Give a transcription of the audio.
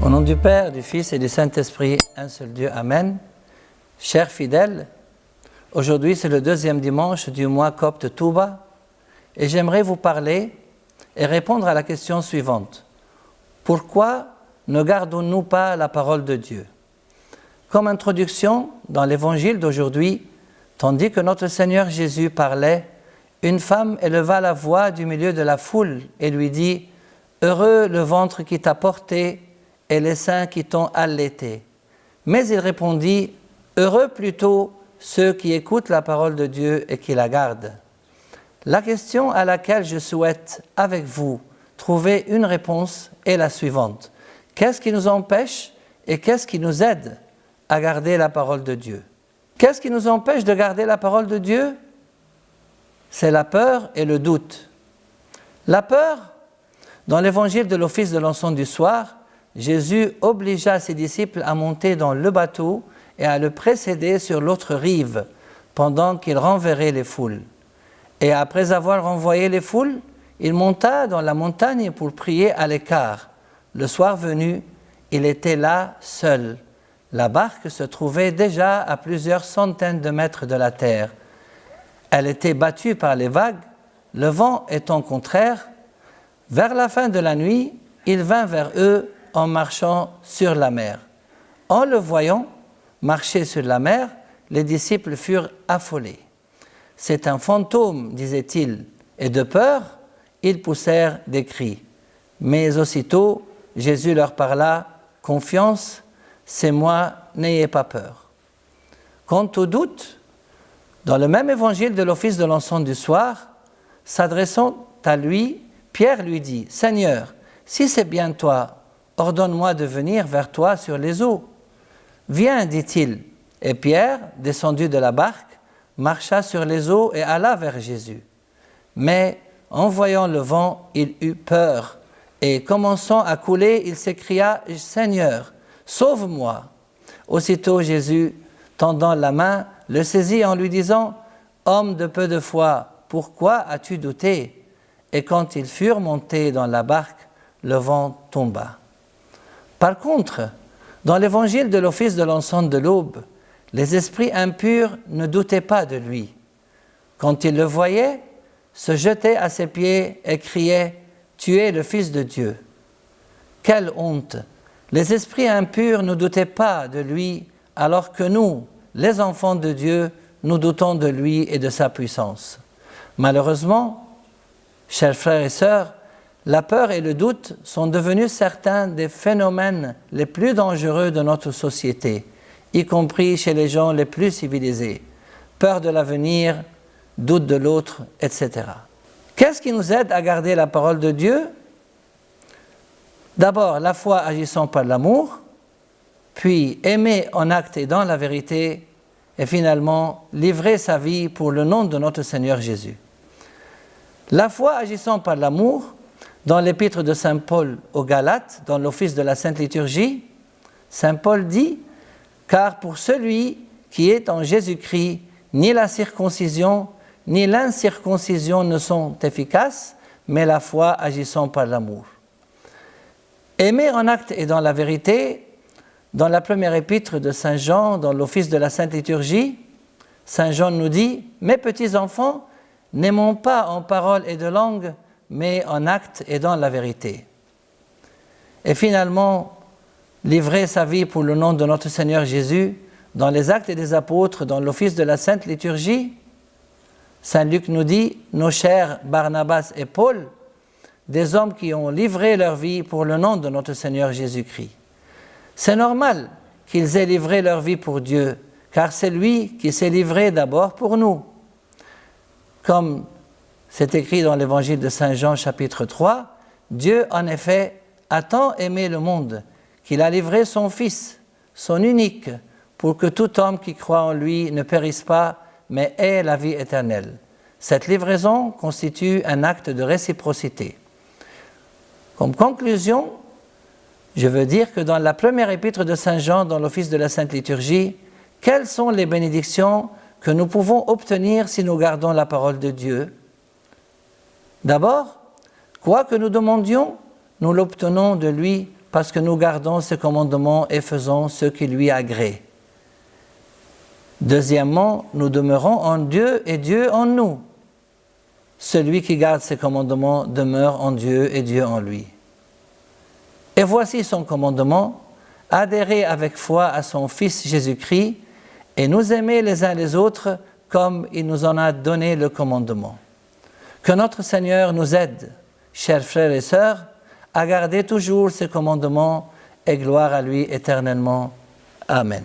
Au nom du Père, du Fils et du Saint-Esprit, un seul Dieu, Amen. Chers fidèles, aujourd'hui c'est le deuxième dimanche du mois copte Touba et j'aimerais vous parler et répondre à la question suivante. Pourquoi ne gardons-nous pas la parole de Dieu? Comme introduction, dans l'évangile d'aujourd'hui, tandis que notre Seigneur Jésus parlait, une femme éleva la voix du milieu de la foule et lui dit « Heureux le ventre qui t'a porté et les seins qui t'ont allaité. » Mais il répondit « Heureux plutôt ceux qui écoutent la parole de Dieu et qui la gardent. » La question à laquelle je souhaite, avec vous, trouver une réponse est la suivante. Qu'est-ce qui nous empêche et qu'est-ce qui nous aide à garder la parole de Dieu? Qu'est-ce qui nous empêche de garder la parole de Dieu? C'est la peur et le doute. La peur, dans l'évangile de l'office de l'encens du soir, Jésus obligea ses disciples à monter dans le bateau et à le précéder sur l'autre rive, pendant qu'il renverrait les foules. Et après avoir renvoyé les foules, il monta dans la montagne pour prier à l'écart. Le soir venu, il était là seul. La barque se trouvait déjà à plusieurs centaines de mètres de la terre. Elle était battue par les vagues, le vent étant contraire. Vers la fin de la nuit, il vint vers eux en marchant sur la mer. En le voyant marcher sur la mer, les disciples furent affolés. « C'est un fantôme, disaient-ils, et de peur, ils poussèrent des cris. Mais aussitôt, Jésus leur parla, « Confiance, c'est moi, n'ayez pas peur. » Quant au doute, dans le même évangile de l'office de l'encens du soir, s'adressant à lui, Pierre lui dit, « Seigneur, si c'est bien toi, ordonne-moi de venir vers toi sur les eaux. » « Viens, dit-il. Et Pierre, descendu de la barque, marcha sur les eaux et alla vers Jésus. Mais en voyant le vent, il eut peur, et commençant à couler, il s'écria, « Seigneur, sauve-moi » Aussitôt Jésus, tendant la main, le saisit en lui disant, « Homme de peu de foi, pourquoi as-tu douté ?» Et quand ils furent montés dans la barque, le vent tomba. Par contre, dans l'évangile de l'office de l'encens de l'aube, les esprits impurs ne doutaient pas de lui. Quand ils le voyaient, se jetaient à ses pieds et criaient « Tu es le Fils de Dieu ». Quelle honte! Les esprits impurs ne doutaient pas de lui, alors que nous, les enfants de Dieu, nous doutons de lui et de sa puissance. Malheureusement, chers frères et sœurs, la peur et le doute sont devenus certains des phénomènes les plus dangereux de notre société, y compris chez les gens les plus civilisés. Peur de l'avenir, doute de l'autre, etc. Qu'est-ce qui nous aide à garder la parole de Dieu? D'abord, la foi agissant par l'amour, puis aimer en acte et dans la vérité, et finalement, livrer sa vie pour le nom de notre Seigneur Jésus. La foi agissant par l'amour, dans l'épître de Saint Paul aux Galates, dans l'office de la Sainte Liturgie, Saint Paul dit « Car pour celui qui est en Jésus-Christ, ni la circoncision, ni l'incirconcision ne sont efficaces, mais la foi agissant par l'amour. » Aimer en acte et dans la vérité, dans la première épître de Saint Jean, dans l'office de la Sainte Liturgie, Saint Jean nous dit « Mes petits enfants, n'aimons pas en parole et de langue, mais en acte et dans la vérité. » Et finalement, livrer sa vie pour le nom de notre Seigneur Jésus, dans les actes des apôtres, dans l'office de la Sainte Liturgie, Saint Luc nous dit, nos chers Barnabas et Paul, des hommes qui ont livré leur vie pour le nom de notre Seigneur Jésus-Christ. C'est normal qu'ils aient livré leur vie pour Dieu, car c'est lui qui s'est livré d'abord pour nous. Comme c'est écrit dans l'évangile de Saint Jean chapitre 3, Dieu en effet a tant aimé le monde qu'il a livré son Fils, son unique, pour que tout homme qui croit en lui ne périsse pas, mais ait la vie éternelle. Cette livraison constitue un acte de réciprocité. Comme conclusion, je veux dire que dans la première épître de Saint Jean, dans l'office de la Sainte Liturgie, quelles sont les bénédictions que nous pouvons obtenir si nous gardons la parole de Dieu? D'abord, quoi que nous demandions, nous l'obtenons de lui parce que nous gardons ses commandements et faisons ce qui lui agrée. Deuxièmement, nous demeurons en Dieu et Dieu en nous. Celui qui garde ses commandements demeure en Dieu et Dieu en lui. Et voici son commandement, adhérer avec foi à son Fils Jésus-Christ et nous aimer les uns les autres comme il nous en a donné le commandement. Que notre Seigneur nous aide, chers frères et sœurs, à garder toujours ses commandements et gloire à lui éternellement. Amen.